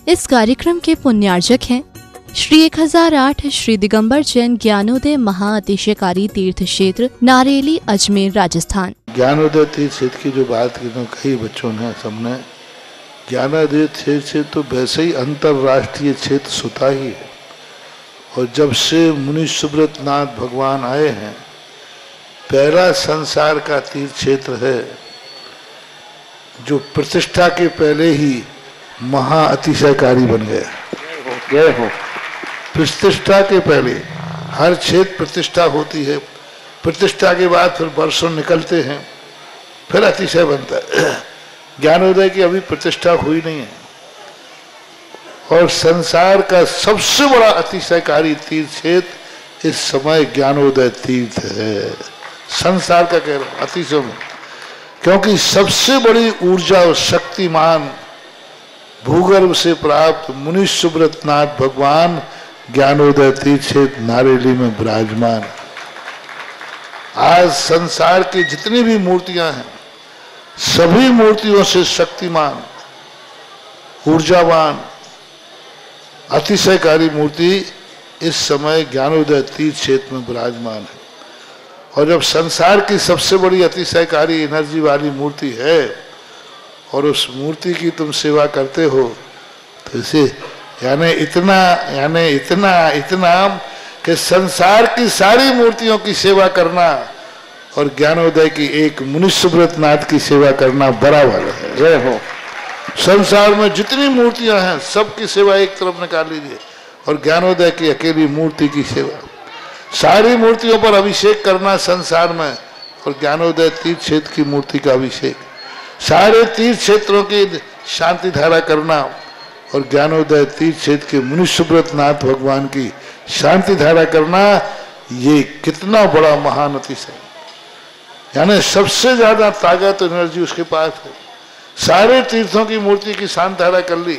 इस कार्यक्रम के पुण्यार्जक हैं श्री 1008 श्री दिगंबर जैन ज्ञानोदय महाअतिशयकारी तीर्थ क्षेत्र नारेली अजमेर राजस्थान। ज्ञानोदय तीर्थ क्षेत्र की जो बात की कई बच्चों ने सबने, ज्ञानोदय तीर्थ क्षेत्र तो वैसे ही अंतर्राष्ट्रीय क्षेत्र सुता ही है। और जब से मुनि सुब्रत नाथ भगवान आए हैं, पहला संसार का तीर्थ क्षेत्र है जो प्रतिष्ठा के पहले ही महाअतिशयकारी बन गया। जय हो। प्रतिष्ठा के पहले हर क्षेत्र प्रतिष्ठा होती है, प्रतिष्ठा के बाद फिर वर्षों निकलते हैं, फिर अतिशय बनता है। ज्ञानोदय की अभी प्रतिष्ठा हुई नहीं है और संसार का सबसे बड़ा अतिशयकारी तीर्थ क्षेत्र इस समय ज्ञानोदय तीर्थ है। संसार का कह रहा हूं अतिशय में, क्योंकि सबसे बड़ी ऊर्जा और शक्तिमान भूगर्भ से प्राप्त मुनि सुब्रत नाथ भगवान ज्ञानोदय तीर्थ क्षेत्र नारेली में विराजमान। आज संसार की जितनी भी मूर्तियां हैं, सभी मूर्तियों से शक्तिमान, ऊर्जावान, अतिशयकारी मूर्ति इस समय ज्ञानोदय तीर्थ क्षेत्र में विराजमान है। और जब संसार की सबसे बड़ी अतिशयकारी एनर्जी वाली मूर्ति है और उस मूर्ति की तुम सेवा करते हो, तो इसे यानी इतना कि संसार की सारी मूर्तियों की सेवा करना और ज्ञानोदय की एक मुनि सुब्रत नाथ की सेवा करना बराबर है। जय हो। संसार में जितनी मूर्तियां हैं सबकी सेवा एक तरफ निकाल लीजिए और ज्ञानोदय की अकेली मूर्ति की सेवा। सारी मूर्तियों पर अभिषेक करना संसार में और ज्ञानोदय तीर्थ क्षेत्र की मूर्ति का अभिषेक, सारे तीर्थ क्षेत्रों की शांति धारा करना और ज्ञानोदय तीर्थ क्षेत्र के मुनि सुब्रत नाथ भगवान की शांति धारा करना, ये कितना बड़ा महान अतिशय, यानी सबसे ज्यादा ताकत एनर्जी उसके पास है। सारे तीर्थों की मूर्ति की शांति धारा कर ली,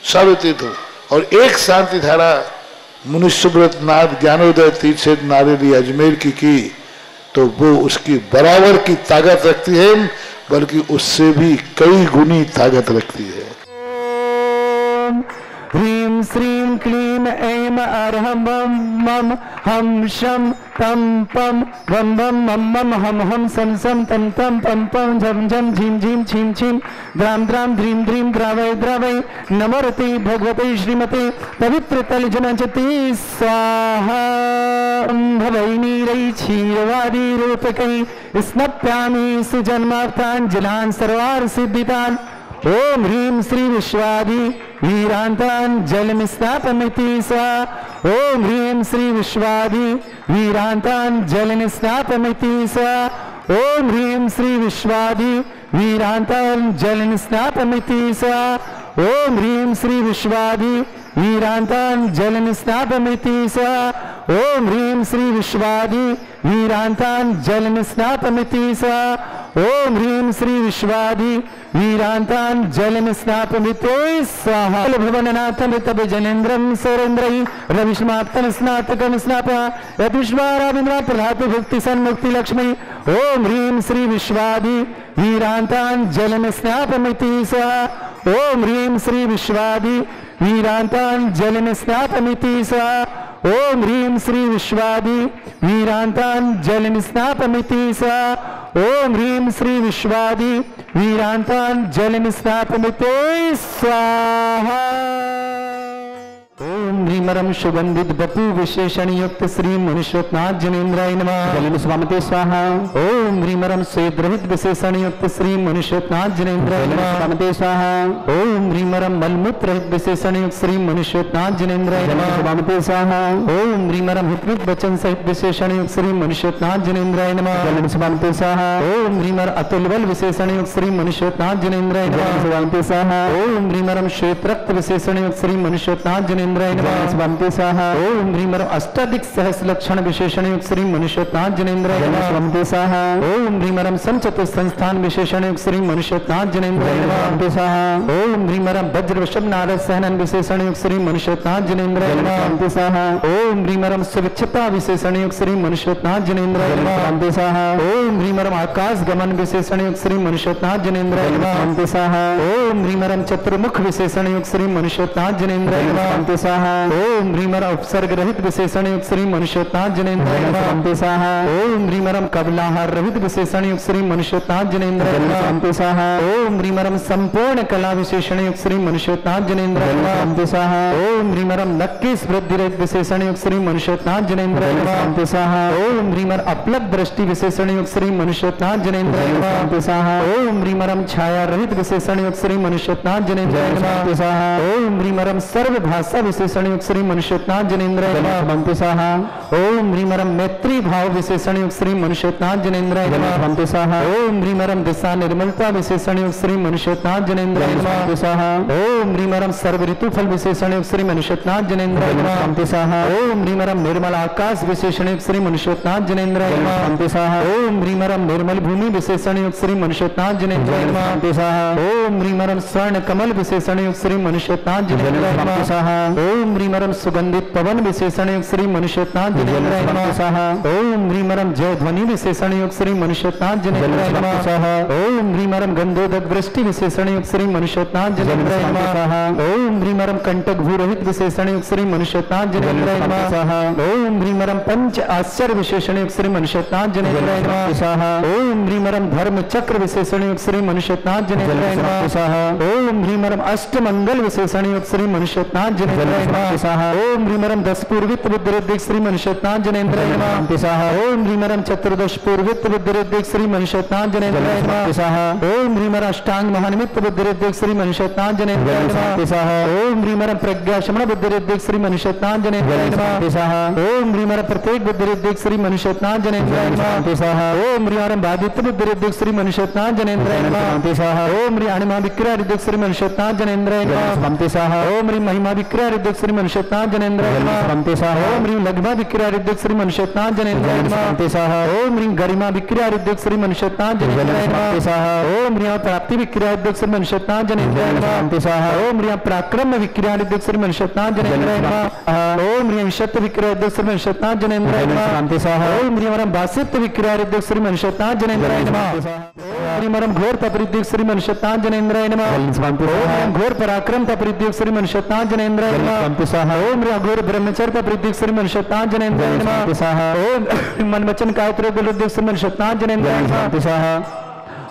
सारे तीर्थों, और एक शांति धारा मुनि सुब्रत नाथ ज्ञानोदय तीर्थ क्षेत्र नारेली अजमेर की तो वो उसकी बराबर की ताकत रखती है, बल्कि उससे भी कई गुनी ताकत रखती है। ह्रीं श्रीं क्लीं ऐं अर्हं बम मम हम शम तम पम बम बम मम मम हम हम सम सम तम तम पम पम झम झम झीम झीम छीम छीम द्राम द्राम ध्रीम ध्रीम द्रावय द्रावय नमोरति भगवते श्रीमते पवित्र तल जनचति स्वाहा। भवैनीरै क्षीरवादी रूपकै स्नप्यामि सुजन्मार्थान् सर्वार सिद्धितान्। ओम ह्रीं श्री विश्वादि वीरांतान जलनिस्नापमिति स्वाहा। ओम ह्रीं श्री विश्वादि वीरांतान जलनिस्नापमिति स्वाहा। ओम ह्रीं श्री विश्वादि वीरांतान जलनिस्नापमिति स्वाहा। ओम ह्रीं श्री विश्वादि वीरांतान जलनिस्नापमिति स्वाहा। ओम ह्रीं श्री विश्वादि वीरांतान जलनिस्नापमिति स्वाहा। ओम ह्रीं श्री विश्वादि वीरांतान जलनिस्नापमिति स्वाहा। भुवननाथं तब जनेन्द्रं सुरेन्द्रैः रविष्माप्तं स्नातकं स्नापः यदुष्माराविन्द्रा प्रभात भक्ति सन्मुक्ति लक्ष्मी। ओम ह्रीं श्री विश्वादि वीरांतान जलनिस्नापमिति स्वाहा। ओम ह्रीं श्री विश्वादि वीरांतान जलनिस्नापमिति स्वाहा। ओम ह्रीं श्री विश्वादि वीरांतान जलनिस्नापमिति स्वाहा। ओम ह्रीं श्री विश्वादि वीरांतान जलनिस्नापमिति स्वाहा। ओम ह्रीमरम सुगंधित बपु विशेषण युक्त श्री मुनिश्वतनाथ जनेन्द्राय नमः। जलनिस्वामते स्वाहा। ओम ह्रीमरम स्वेद्रहित विशेषण युक्त श्री मुनिश्वतनाथ जनेन्द्राय नमः। स्वामते स्वाहा। ओम ह्रीमरम मलमूत्र रहित विशेषण युक्त श्री मुनिश्वतनाथ जनेन्द्राय नमः। स्वामते स्वाहा। ओम ह्रीमरम हितमित वचन सहित विशेषण युक्त श्री मुनिश्वतनाथ जनेन्द्राय नमः। जलनिस्वामते स्वाहा। ओम ह्रीमर अतुल बल विशेषण युक्त श्री मुनिश्वतनाथ जनेन्द्राय नमः। स्वामते स्वाहा। ओम ह्रीमरम श्वेत रक्त विशेषण युक्त श्री मुनिश्वतनाथ जनेन्द्राय नमः। स्वामिते स्वाहा। ओम ह्रीं मरम अष्टाधिक सहस्र लक्षण विशेषण युक्त श्री मनुष्योत्नाथ जनेन्द्राय नमः। स्वामिते स्वाहा। ओम ह्रीं मरम समचतुर संस्थान विशेषण युक्त श्री मनुष्योत्नाथ जनेन्द्राय नमः। स्वामिते स्वाहा। ओम ह्रीं मरम वज्र वृषभ नारद सहनन विशेषण युक्त श्री मनुष्योत्नाथ जनेन्द्राय नमः। स्वामिते स्वाहा। ओम ह्रीं मरम सुविच्छता विशेषण युक्त श्री मनुष्योत्नाथ जनेन्द्राय नमः। स्वामिते स्वाहा। ओम ह्रीं मरम आकाश गमन विशेषण युक्त श्री मनुष्योत्नाथ जनेन्द्राय नमः। स्वामिते स्वाहा। ओम ह्रीं मरम चतुर्मुख विशेषण युक्त श्री मनुष्योत्नाथ जनेन्द्राय नमः। स्वामिते स्वाहा। ओम ह्रीं मरम उपसर्ग रहित विशेषण युक्त श्री मनुष्योत्नाथ जनेन्द्राय नमः। स्वामिते स्वाहा। ओम ह्रीं मरम कबलाहार रहित विशेषण युक्त श्री मनुष्योत्नाथ जनेन्द्राय नमः। स्वामिते स्वाहा। ओम ह्रीं मरम संपूर्ण कला विशेषण युक्त श्री मनुष्योत्नाथ जनेन्द्राय नमः। स्वामिते स्वाहा। ओम ह्रीं मरम नक्कीस वृद्धि रहित विशेषण युक्त श्री मनुष्योत्नाथ जनेन्द्राय नमः। स्वामिते स्वाहा। ओम ह्रीं मरम अपलब्ध दृष्टि विशेषण युक्त श्री मनुष्योत्नाथ जनेन्द्राय नमः। स्वामिते स्वाहा। ओम ह्रीं मरम छाया रहित विशेषण युक्त श्री मनुष्योत्नाथ जनेन्द्राय नमः। स्वामिते स्वाहा। ओम ह्रीं मरम सर्व भाषा विशेषण युक्त श्री मनुष्योत्नाथ जनेन्द्राय नमः। स्वामिते स्वाहा। ओम ह्रीं मरम मैत्री भाव विशेषण युक्त श्री मनुष्योत्नाथ जनेन्द्राय नमः। स्वामिते स्वाहा। ओम ह्रीं मरम दिशा निर्मलता विशेषण युक्त श्री मनुष्योत्नाथ जनेन्द्राय नमः। स्वामिते स्वाहा। ओम ह्रीं मरम सर्व ऋतु फल विशेषण युक्त श्री मनुष्योत्नाथ जनेन्द्राय नमः। स्वामिते स्वाहा। ओम ह्रीं मरम निर्मल आकाश विशेषण युक्त श्री मनुष्योत्नाथ जनेन्द्राय नमः। स्वामिते स्वाहा। ओम ह्रीं मरम निर्मल भूमि विशेषण युक्त श्री मनुष्योत्नाथ जनेन्द्राय नमः। स्वामिते स्वाहा। ओम ह्रीं मरम स्वर्ण कमल विशेषण युक्त श्री मनुष्योत्नाथ जनेन्द्राय नमः। स्वामिते स्वाहा। ओम ह्रीं मरम सुगंधित पवन विशेषण युक्त श्री मनुष्योत्नाथ जनेन्द्राय नमः। स्वाहा। ओम ह्रीं मरम जय ध्वनि विशेषण युक्त श्री मनुष्योत्नाथ जनेन्द्राय नमः। स्वाहा। ओम ह्रीं मरम गंधोदक वृष्टि विशेषण युक्त श्री मनुष्योत्नाथ जनेन्द्राय नमः। स्वाहा। ओम ह्रीं मरम कंटक भूरहित विशेषण युक्त श्री मनुष्योत्नाथ जनेन्द्राय नमः। स्वाहा। ओम ह्रीं मरम पंच आश्चर्य विशेषण युक्त श्री मनुष्योत्नाथ जनेन्द्राय नमः। स्वाहा। ओम ह्रीं मरम धर्म चक्र विशेषण युक्त श्री मनुष्योत्नाथ जनेन्द्राय नमः। स्वाहा। ओम ह्रीं मरम अष्टमंगल विशेषण युक्त श्री मनुष्योत्नाथ जनेन्द्राय नमः। स्वाहा। ओम ह्रीं मरम 10 पूर्वित बुद्धिरिद्धिक श्री मनुष्योत्नाथ जनेन्द्राय नमः। स्वाहा। ओम ह्रीं मरम चतुर्दश पूर्वित बुद्धिरिद्धिक श्री मनुष्योत्नाथ जनेन्द्राय नमः। स्वाहा। ओम ह्रीं मरम अष्टांग महानिमित्त बुद्धिरिद्धिक श्री मनुष्योत्नाथ जनेन्द्राय नमः। स्वाहा। ओम ह्रीं मरम प्रज्ञा शमन बुद्धिरिद्धिक श्री मनुष्योत्नाथ जनेन्द्राय नमः। स्वाहा। ओम ह्रीं मरम प्रत्येक बुद्धिरिद्धिक श्री मनुष्योत्नाथ जनेन्द्राय नमः। स्वाहा। ओम ह्रीं मरम बाधित्य बुद्धिरिद्धिक श्री मनुष्योत्नाथ जनेन्द्राय नमः। स्वाहा। ओम ह्रीं अणिमा विक्रिया रिद्धिक श्री मनुष्योत्नाथ जनेन्द्राय नमः। स्वाहा। ओम ह्रीं महिमा विक्रिया रिद्धिक श्री मनुष्योत्नाथ जनेन्द्राय नमः। स्वाहा। ओम ह्रीं लघ्मा विक्रिया रिद्धिक श्री मनुष्योत्नाथ जनेन्द्राय नमः। स्वाहा। ओम ह्रीं गरिमा विक्रिया रिद्धिक श्री मनुष्योत्नाथ जनेन्द्राय नमः। स्वाहा। ओम ह्रीं प्राप्ति विक्रिया रिद्धिक श्री मनुष्योत्नाथ जनेन्द्राय नमः। स्वाहा। ओम ह्रीं पराक्रम विक्रिया रिद्धिक श्री मनुष्योत्नाथ जनेन्द्राय नमः। ओम ह्रीं विशत्त विक्रिया रिद्धिक श्री मनुष्योत्नाथ जनेन्द्राय नमः। स्वाहा। ओम ह्रीं मरम वासित्व विक्रिया रिद्धिक श्री मनुष्योत्नाथ जनेन्द्राय नमः। ओम ह्रीं मरम घोर तपरिद्धिक श्री मनुष्योत्नाथ जनेन्द्राय नमः। ओम घोर पराक्रम तपरिद्धिक श्री मनुष्योत्नाथ जनेन्द्राय नमः। स्वाहा। ओम ह्रीं घोर ब्रह्मचर्य तपरिद्धिक श्री मनुष्योत्नाथ जनेन्द्राय नमः। स्वाहा। ओम मन वचन कायत्र बुद्धिक श्री मनुष्योत्नाथ जनेन्द्राय नमः। स्वाहा।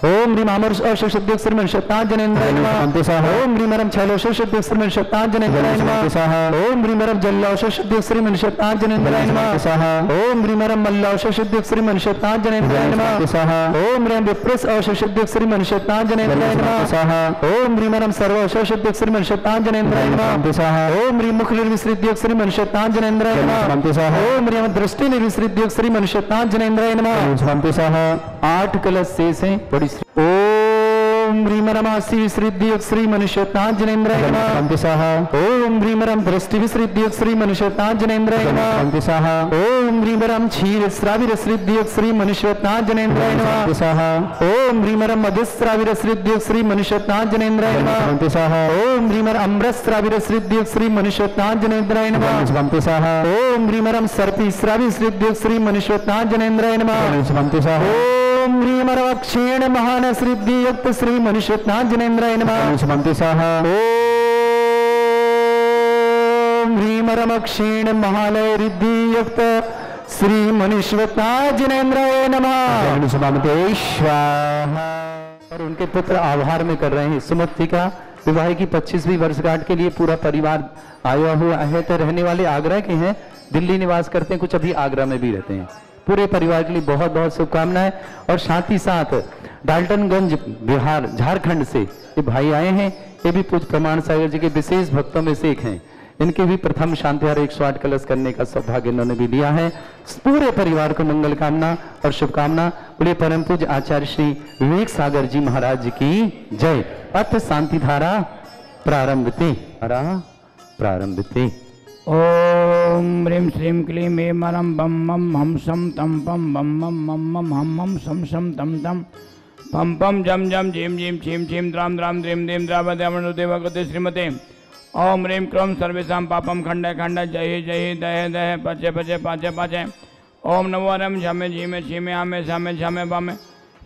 ओम ह्रीं अमर औषधि श्री मनुष्योत्नाथ जनेन्द्राय नमः। स्वाहा। ओम ह्रीं मरम छैलोषधि श्री मनुष्योत्नाथ जनेन्द्राय नमः। स्वाहा। ओम ह्रीं मरम जल्लौषधि श्री मनुष्योत्नाथ जनेन्द्राय नमः। स्वाहा। ओम ह्रीं मरम मल्लौषधि श्री मनुष्योत्नाथ जनेन्द्राय नमः। स्वाहा। ओम ह्रीं विप्रस औषधि श्री मनुष्योत्नाथ जनेन्द्राय नमः। स्वाहा। ओम ह्रीं मरम सर्व औषधि श्री मनुष्योत्नाथ जनेन्द्राय नमः। स्वाहा। ओम ह्रीं मुख निर्विसृद्योग श्री मनुष्योत्नाथ जनेन्द्राय नमः। स्वाहा। ओम ह्रीं दृष्टि निर्विसृद्योग श्री मनुष्योत्नाथ जनेन्द्राय नमः। स्वाहा। 8 कलश शेष हैं। बड़ी ओम ह्रीं मरम आसी विसृद्योग श्री मनुष्योत्नाथ जनेन्द्राय नमः। स्वाहा। ओम ह्रीं मरम दृष्टि विसृद्योग श्री मनुष्योत्नाथ जनेन्द्राय नमः। स्वाहा। ओम ह्रीं मरम क्षीर श्राविर विसृद्योग श्री मनुष्योत्नाथ जनेन्द्राय नमः। स्वाहा। ओम ह्रीं मरम मधुश्राविर विसृद्योग श्री मनुष्योत्नाथ जनेन्द्राय नमः। स्वाहा। ओम ह्रीं मरम अमृत श्राविर विसृद्योग श्री मनुष्योत्नाथ जनेन्द्राय नमः। स्वाहा। ओम ह्रीं मरम सर्पी श्राविर विसृद्योग श्री मनुष्योत्नाथ जनेन्द्राय नमः। स्वाहा। ओम ह्रीं मरम क्षीण महान सिद्धि युक्त श्री मनुष्योत्नाथ जनेन्द्राय नमः। स्वाहा। ओम ह्रीं मरम क्षीण महालय रिद्धि युक्त श्री मनुष्योत्नाथ जनेन्द्राय नमः। स्वाहा। और उनके पुत्र आभार में कर रहे हैं सुमति का विवाह की 25वीं वर्षगांठ के लिए पूरा परिवार आया हुआ है। तो रहने वाले आगरा के हैं, दिल्ली निवास करते हैं, कुछ अभी आगरा में भी रहते हैं। पूरे परिवार के लिए बहुत बहुत शुभकामनाएं। और साथ ही साथ डाल्टनगंज बिहार झारखंड से ये भाई आए हैं, ये भी पूज्य प्रमाण सागर जी के विशेष भक्तों में से एक हैं। इनके भी प्रथम शांतिहार 108 कलश करने का सौभाग्य इन्होंने भी लिया है। पूरे परिवार को मंगल कामना और शुभकामना। बोले परम पूज्य आचार्य श्री विवेक सागर जी महाराज की जय। अथ शांति धारा प्रारंभते। ओम ह्रीं श्रीं क्लीं ऐं मरं बम मम हम सम तम पम बम मम मम मम हम मम सम सम तम तम पम पम जम जम झीम झीम छीम छीम द्राम द्राम द्रीम द्रीम द्रावदेवगते श्रीमते ओम ह्रीं क्रोम सर्वेषां पापम खंडय खंडय जय जय दय दय पचे पचे पाचे पाचे ओम नमो रम झमे झीमे छीमे आमे शामे झामे बामे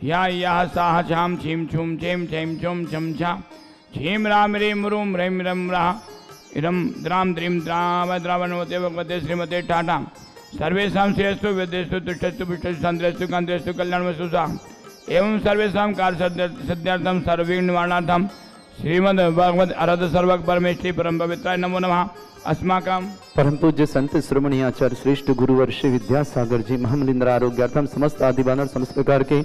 या साह छाम छीम छूम छेम छेम छुम छम छा छीम राम रीम रूम ह्रीं रम रा इरम द्राम द्रीम द्राव द्रावणवते भगवते श्रीमते टाटा सर्वेषां श्रेयस्तु वेदेस्तु तुष्टस्तु पुष्टस्तु शांतिस्तु कांतिस्तु कल्याणमस्तु सा एवं सर्वेषां कार्य सिद्ध्यर्थम सर्वविघ्न निवारणार्थम श्रीमद् भगवद आराध्य सर्वक परमेश्वरी परम पवित्राय नमो नमः। अस्माकं परम पूज्य संत श्रोमणी आचार्य श्रेष्ठ गुरुवर श्री विद्यासागर जी महामलिंद्र आरोग्यार्थम समस्त आदि बानर समस्त प्रकार के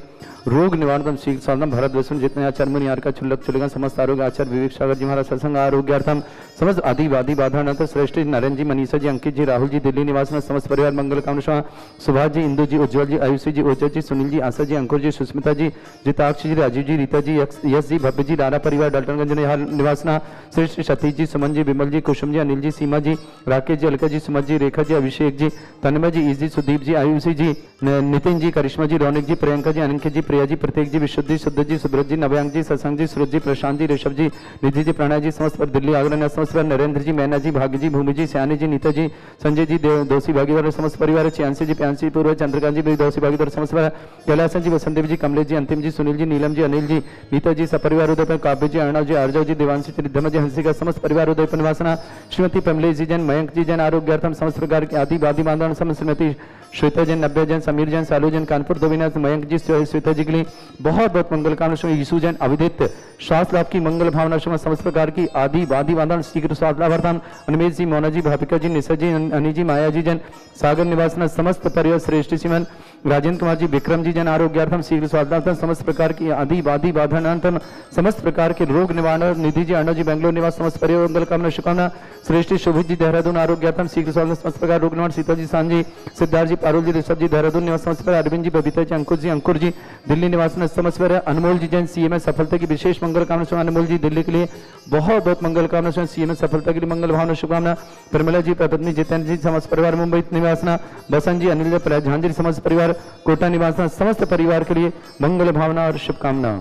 रोग निवारणम शीघ्र साधन भारत वर्ष जितने आचार्य मुनि आर का चुल्लक चुलेगा समस्त आरोग्य आचार्य विवेक सागर जी महाराज सत्संग आरोग्यार्थम समस्त आदि वादी बाधानंतर श्रेष्ठ नरेंद्र जी मनीषा जी अंकित जी राहुल जी दिल्ली निवास में समस्त परिवार मंगल कामना सुभाष जी इंदु जी उज्ज्वल जी आयुषी जी ओजस जी सुनील जी आशा जी अंकुर जी सुस्मिता जी जिताक्ष जी राजीव जी रीता जी यश जी भव्य जी राणा परिवार डाल्टनगंज निवासना श्रेष्ठ सतीश जी सुमन जी विमल जी कुसुम जी अनिल जी सीमा जी राकेश जी अलका जी सुमत जी रेखा जी अभिषेक जी तन्मय जी ईश जी सुदीप जी आयुषी जी नितिन जी करिश्मा जी रौनिक जी प्रियंका जी अनिकेत जी प्रिया जी प्रतीक जी विशुद्धि शुद्ध जी सुब्रत जी नव्यांग जी सत्संग जी सूरज जी प्रशांत जी ऋषभ जी निधि जी प्रणय जी समस्त पर दिल्ली आगरा समस्त पर नरेंद्र जी मैना जी भाग्य जी भूमि जी सयानी जी नीता जी संजय जी दोषी भागीदार समस्त परिवार छियासी जी प्यांसी पूर्व चंद्रकांत जी दोषी भागीदार समस्त पर कैलासन जी वसंत देव जी कमलेश जी अंतिम जी सुनील जी नीलम जी अनिल जी नीता जी सपरिवार उदय पर काव्य जी अर्णव जी आर्जव जी देवांशी जी रिद्धम जी हंसिका समस्त परिवार उदय पर निवासना श्रीमती कमलेश जी जन मयंक जी जन आरोग्यार्थम समस्त प्रकार के आदि वादी बांधव श्रीमती श्वेता जैन नब्बे जैन समीर जैन सालू जैन कानपुर दोविनाथ मयंक जी श्वेता जी के लिए बहुत बहुत मंगल कामना यीशु जैन अविदित शास्त्र लाभ की मंगल भावना समस्त प्रकार की आदि वादी बांधव शीघ्र स्वास्थ्य लाभार्थम अनिमेश जी मोना जी भाविका जी निशा जी अनी जी माया जी जैन सागर निवासना समस्त परिवार श्रेष्ठ श्रीमन राजेंद्र कुमार जी विक्रम जी जन आरोग्यार्थम शीघ्र स्वास्थ्यार्थम समस्त प्रकार की आदि वादी बाधानार्थम समस्त प्रकार के रोग निवारण निधि जी अर्णव जी बेंगलोर निवास समस्त परिवार मंगल कामना शुभकामना श्रेष्ठ शोभित जी देहरादून आरोग्यार्थम शीघ्र स्वास्थ्य समस्त प्रकार रोग निवारण सीता जी सांझी सिद्धार्थ जी पारुल जी ऋषभ जी देहरादून निवास समस्त पर अरविंद जी बबीता जी अंकुर जी दिल्ली निवास में समस्त पर अनमोल जी जैन सीएम सफलता की विशेष मंगल कामना अनमोल जी दिल्ली के लिए बहुत बहुत मंगल कामना सीएम सफलता के लिए मंगल भावना शुभकामना प्रमिला जी पत्नी जितेंद्र जी समस्त परिवार मुंबई निवासना बसंत जी अनिल जी झांझी समस्त परिवार कोटा निवासना समस्त परिवार के लिए मंगल भावना और शुभकामना।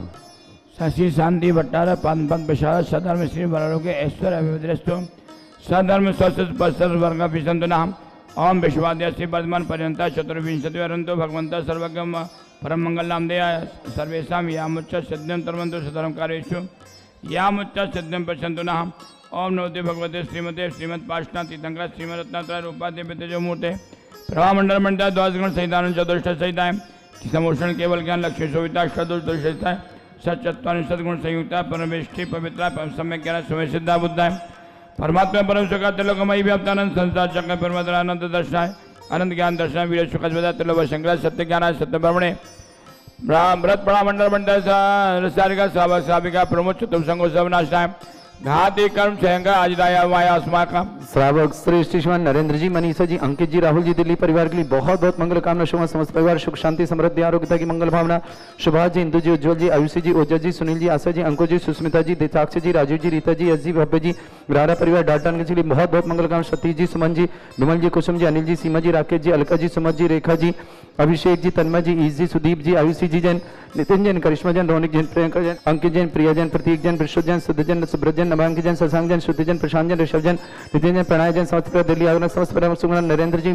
शशि शांति भट्टार पान प्रसाद सधर्म श्री वरारोग्य ऐश्वर्य अभिवृद्धि सधर्म स्वस्थ वर्ग विसंतु नाम ओम विश्वाद्य श्री वर्धमान पर्यंत चतुर्विंशति वरंतो भगवंत सर्वज्ञ परम मंगल नाम दया सर्वेशा यामुच्च सिद्ध्यं तरवंतु सधर्म कार्येषु यामुच्च सिद्ध्यं पश्यन्तु नाम ओम नमोते भगवते श्रीमते श्रीमद पाष्टा तीर्थंकर श्रीमद रत्नात्रय रूपादि विद्यजो मूर्ते प्रभा मंडल मंडल द्वादशगुण सहितान चतुष्ट सहिताय समोषण केवल ज्ञान लक्ष्य शोभिता षदुर्दशताय सचत्वानि सद्गुण संयुक्ता परमेष्ठि पवित्रा सम्यक ज्ञान समय सिद्धा बुद्धाय परमात्मा परम सुखा तिलोकमयी व्याप्तानंद संसार चक्र परमानंद दर्शनाय अनंत ज्ञान दर्शन वीर सुखा तिलोक शंकर सत्य ज्ञान सत्य ब्रह्मणे व्रत बड़ा मंडल मंडल सारिका सावक साविका प्रमुख चतुर्थ संगो सबनाशाय घाती कर्म छयंगा आजदाया वाया अस्माका श्रावक श्रेष्ठ श्रीमान नरेंद्र जी मनीषा जी अंकित जी राहुल जी दिल्ली परिवार के लिए बहुत बहुत मंगल कामना शुभ समस्त परिवार सुख शांति समृद्धि आरोग्यता की मंगल भावना सुभाष जी इंदु जी उज्ज्वल जी आयुषी जी ओजस जी सुनील जी आशा जी अंकुर जी सुस्मिता जी दिताक्ष जी राजीव जी रीता जी एस जी भव्य जी रारा परिवार डाल्टन के लिए बहुत बहुत मंगल कामना सतीश जी सुमन जी विमल जी कुसुम जी अनिल जी सीमा जी राकेश जी अलका जी सुमत जी रेखा जी अभिषेक जी तन्मय जी ईश जी सुदीप जी आयुषी जी जैन नितिन जैन करिश्मा जैन रौनिक जैन प्रियंका जैन अंकित जैन प्रिया जैन प्रतीक जैन विशुद्ध जैन शुद्ध जैन सुब्रत जैन नवांक जैन सत्संग जैन शुद्ध जैन प्रशांत जैन ऋषभ जैन नितिन जैन प्रणय जैन समस्त दिल्ली आगरा समस्त परिवार नरेंद्र जी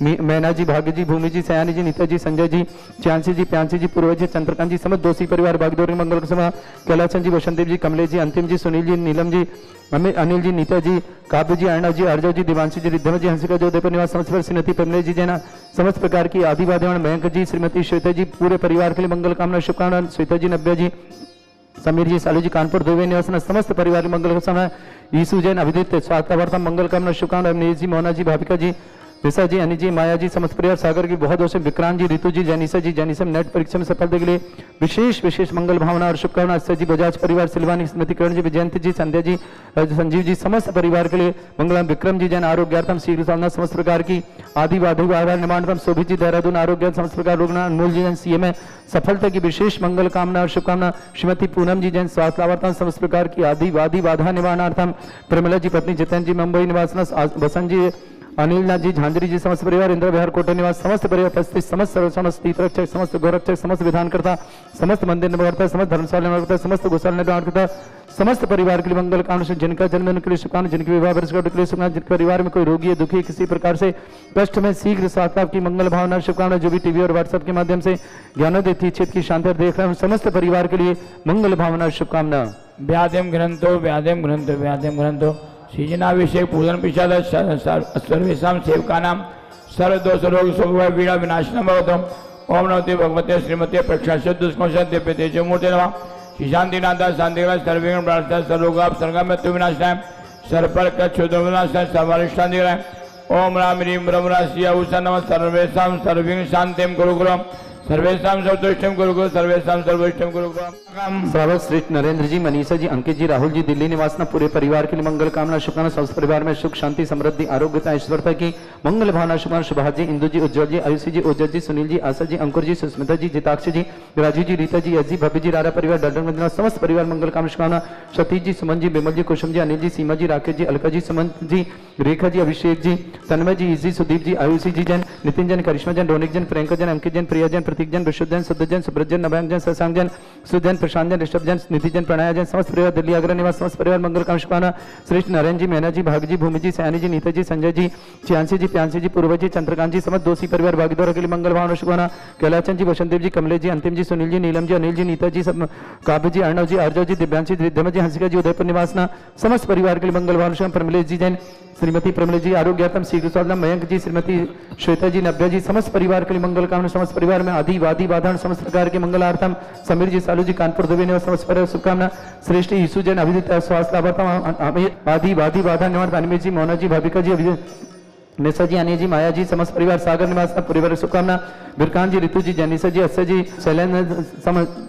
मैना जी भाग्य जी भूमि जी सयानी जी नीता जी संजय जी छियासी जी प्यांसी जी पूर्व जी चंद्रकांत जी समस्त दोषी परिवार बागदौरी मंगल कुसुमा कैलासन जी वसंत देव जी कमलेश जी अंतिम जी सुनील जी नीलम जी अनिल जी नीता जी काव्य जी अर्णव जी अर्जव जी दिवांशी जी रिद्धम जी हंसिका जो देवर निवास समस्त पर श्रीमती पमलेश जी जैना समस्त प्रकार की आदिवादी मयंक जी श्रीमती श्वेता जी पूरे परिवार के लिए मंगल कामना शुभकामना श्वेता जी नब्बे जी समीर जी सालू जी कानपुर दोवे निवासना समस्त परिवार मंगल कामना यीशु जैन अभिदित स्वास्थ्य मंगल कामना शुभकामना अवनीश जी मोना जी भाविका जी विशा जी, अनिल जी, माया जी, समस्त परिवार सागर की बहुत दोस्त विक्रांत जी, रितु जी, जैनिसा जी, जैनिसम नेट परीक्षा में सफलता के लिए विशेष मंगल भावना और शुभकामना। अक्षय जी, बजाज परिवार, सिलवानी, स्मृति, करण जी, विजयंत जी, संध्या जी, संजीव जी, समस्त परिवार के लिए मंगलम। विक्रम जी, जैन आरोग्यार्थम शीघ्र साधना समस्त प्रकार की आदि बाधु आधार निर्माणतम। शोभित जी, देहरादून आरोग्य समस्त प्रकार रुग्ण। अनमोल जी, जैन सीए में सफलता की विशेष मंगल कामना और शुभकामना। श्रीमती पूनम जी, जैन स्वास्थ्य लाभार्थम समस्त प्रकार की आदि बाधा निवारणार्थम। प्रमिला जी, पत्नी जितेंद्र जी, मुंबई निवासना। बसंत जी, अनिल नाथ जी, झांझरी जी, समस्त परिवार, इंद्र विहार कोटा निवास, समस्त परिवार उपस्थित, समस्त समस्त तीर्थरक्षक, समस्त गोरक्षक, समस्त विधानकर्ता, समस्त मंदिर निवारता, समस्त धर्मशाला निवारता, समस्त गौशाला निवारता, समस्त परिवार के लिए मंगल कामना। जिनका जन्मदिन के लिए शुभकामना, जिनके विवाह वर्षगांठ के लिए शुभकामना, जिनके परिवार में कोई रोगी है, दुखी है, किसी प्रकार से कष्ट में शीघ्र स्वास्थ्य लाभ की मंगल भावना शुभकामना। जो भी टीवी और व्हाट्सएप के माध्यम से ज्ञानोदय तीर्थ की शांति देख रहे हैं, समस्त परिवार के लिए मंगल भावना शुभकामना। व्याधिम ग्रंथो व्याधिम ग्रंथो व्याधिम ग्रंथो सीजनाभिषेक पूजन पिछाद सर्वेशा सेवकानां सर्वदोष रोग शोक पीड़ा विनाशनम भवतु। ओम नमो भगवते श्रीमते प्रक्षाशुद्ध दिव्य तेजमूर्ते नमः। श्री शांतिनाथा शांतिग्रह सर्वविघ्न प्रार्थना सर्वरोगाप सर्वमृत्यु विनाशाय सर्वपर कच्छुद्ध विनाशाय सर्वारिष्टाधिग्रह। ओम राम ह्रीं ब्रह्म राशिया उषा नमः। सर्वेषां सर्वविघ्न शांतिं कुरु गुरुं सर्वेषां सर्वोत्तम गुरु गुरु सर्वेषां सर्वोत्तम गुरु गुरु। स्वागत श्री नरेंद्र जी, मनीषा जी, अंकित जी, राहुल जी, दिल्ली निवासना पूरे परिवार के लिए मंगल कामना शुभकामना। समस्त परिवार में सुख शांति समृद्धि आरोग्यता ऐश्वर्यता की मंगल भावना शुभकामना। सुभाष जी, इंदु जी, उज्जवल जी, आयुषी जी, ओजस जी, सुनील जी, आशा जी, अंकुर जी, सुस्मिता जी, जिताक्ष जी, राजू जी, रीता जी, यश जी, भव्य जी, रारा परिवार, डॉक्टर मंदिर, समस्त परिवार मंगल कामना शुभकामना। सतीश जी, सुमन जी, बिमल जी, कुसुम जी, अनिल जी, सीमा जी, राकेश जी, अलका जी, सुमन जी, रेखा जी, अभिषेक जी, तन्मय जी, इजी, सुदीप जी, आयुषी जी, जैन, नितिन जैन, करिश्मा जैन, रोनिक जैन, प्रियंका जैन, अंकित जैन, प्रिया जैन, प्रतीक जैन, विशुद्ध जैन, सुब्रत जैन, सुब्रत जैन, नवांग जैन, शशांक जैन, सुजैन, प्रशांत जैन, ऋषभ जैन, निधि जैन, प्रणय जैन, समस्त परिवार दिल्ली आगरा निवास, समस्त परिवार मंगल कामना शुभकामना। श्रेष्ठ नारायण जी, मैना जी, भाग जी, भूमि जी, सयानी जी, नीता जी, संजय जी, चियांशी जी, प्यांशी जी, पूर्व जी, चंद्रकांत जी, समस्त दोषी परिवार भागीदारों के लिए मंगल भावना शुभकामना। कैलाचंद जी, वसंतदेव जी, कमलेश जी, अंतिम जी, सुनील जी, नीलम जी, अनिल जी, नीता जी, सब काव्य जी, अर्णव जी, आर्जव जी, दिव्यांशी जी, रिद्धम जी, हंसिका जी, उदयपुर निवासना, समस्त परिवार के लिए मंगल भावना शुभकामना। प्रमिलेश जी जैन, श्रीमती प्रमिला जी, आरोग्यार्थम शीघ्र स्वास्थ्य। मयंक जी, श्रीमती श्वेता जी, नव्या जी, समस्त परिवार के लिए मंगल कामना। समस्त परिवार में आदि वादी बाधान समस्त प्रकार के मंगलार्थम। समीर जी, सालू जी, कानपुर दुबई निवास, समस्त परिवार शुभकामना। श्रेष्ठ यीशु जैन, अभिजीत स्वास्थ्य लाभार्थम आदि वादी बाधा निवारण। अनिमेश जी, मोना जी, भाविका जी, अभिजीत निशा जी, अनिल जी, माया जी, समस्त परिवार सागर निवास का परिवार शुभकामना। बिरकान जी, रितु जी, जैनिसा जी, अक्षय जी, शैलेंद्र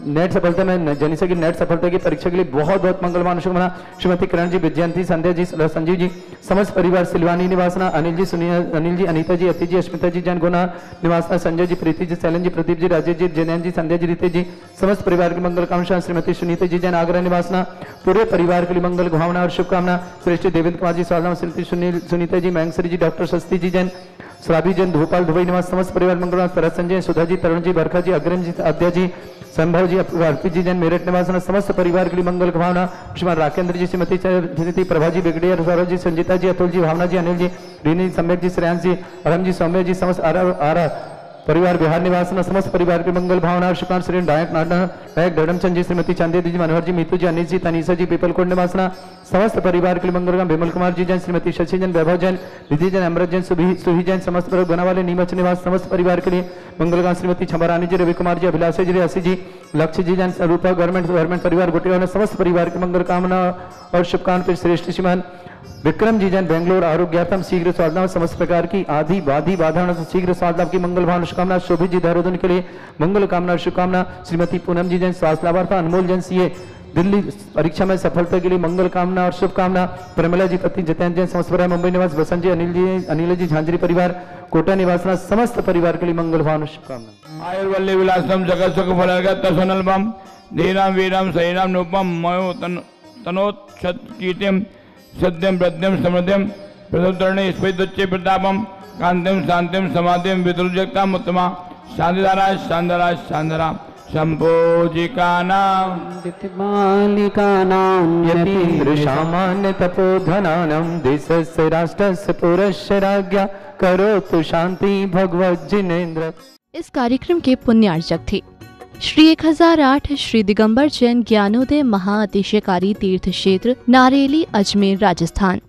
नेट सफलता में जैनिसा की नेट सफलता की परीक्षा के लिए बहुत बहुत मंगलवान शुभकामना। श्रीमती किरण जी, विजयंती, संध्या जी, संजीव जी, समस्त परिवार सिलवानी निवासना। अनिल जी, अनीता जी, अति जी, अस्मिता जी, जैन गुना निवासना। संजय जी, प्रीति जी, शैलन जी, प्रदीप जी, राजेश जी, जैन जी, संध्या जी, रितेश जी, समस्त परिवार की मंगल कामना। श्रीमती सुनीता जी, जैन आगरा निवासना, पूरे परिवार के लिए मंगल भावना और शुभकामना। श्रेष्ठ देवेंद्र कुमार जी, स्वागत। श्रीमती सुनीता जी, मयंकसरी जी, डॉक्टर सस्ती जी, जैन श्रावी जैन, भोपाल दुबई निवास, समस्त परिवार मंगलवार। तरस संजय, सुधा जी, तरुण जी, बरखा जी, अग्रम जी, अद्या जी, संभव जी, अर्पित जी, जैन मेरठ निवास, समस्त परिवार के लिए मंगल भावना। श्रीमान राकेंद्र जी, श्रीमती प्रभा जी, बिगड़िया, सौरभ जी, संजीता जी, अतुल जी, भावना जी, अनिल जी, रीनी, सम्यक जी, श्रेयांश जी, अरम जी, सौम्य जी, समस्त आर परिवार बिहार निवास, समस्त परिवार के मंगल भावना। शुक्रान श्री नायक धर्मचंद जी, श्रीमती चांदी जी, मनोहर जी, मीतू जी, अनिल जी, तनीषा जी, पीपलकोट निवासना, समस्त परिवार के लिए मंगल। विमल कुमार जी जैन, श्रीमती शशि जैन, वैभव जैन, निधि जैन, अमृत जैन, सुही जैन, समस्त बनावाले नीमच निवास, समस्त परिवार के लिए मंगलगांव। श्रीमती छबरानी जी, रवि कुमार जी, अभिलाषा जी, असी जी, लक्ष्य जी जैन, रूपा गवर्नमेंट परिवार गोटेवाला, समस्त परिवार के मंगल कामना और शुभकामना। श्रेष्ठ श्रीमान विक्रम जी जैन, बेंगलोर आरोग्यार्थम शीघ्र स्वास्थ्य, समस्त प्रकार की आदि वादी बाधा शीघ्र स्वास्थ्य की मंगल भावना शुभकामना। शोभित जी, देहरादून के लिए मंगल कामना शुभकामना। श्रीमती पूनम जी जैन, स्वास्थ्य लाभार्थ। अनमोल जैन, सीए दिल्ली परीक्षा में सफलता के लिए मंगल कामना और शुभकामना। प्रमिला जी, पति जितेंद्र जैन, समस्त परिवार मुंबई निवास। बसंत जी, अनिल जी, झांझरी परिवार कोटा निवासना, समस्त परिवार के लिए मंगल भावना शुभकामना। आयुर्वल्ली विलासम जगत सुख फलगतसनल्पम दीनाम वीरम सैनाम नूपम मयो तनोत्क्षत कीर्तिम सत्यम प्रत्यम समृद्धिम प्रदुतरणे स्फुटोच्चे प्रतापम कांतिम शांतिम समाधिम विद्रुजक्ताम उत्तमा शांतिधारा शांधरा शांधरा संपोजिकानां दितिमालिकानां यतीन्द्र सामान्य तपोधनानां देशस्य राष्ट्रस्य पुरस्य राज्ञा करोतु शांति भगवत जिनेन्द्र। इस कार्यक्रम के पुण्यार्चक थे श्री 1008 श्री दिगंबर जैन ज्ञानोदय महाअतिशयकारी तीर्थ क्षेत्र नारेली, अजमेर, राजस्थान।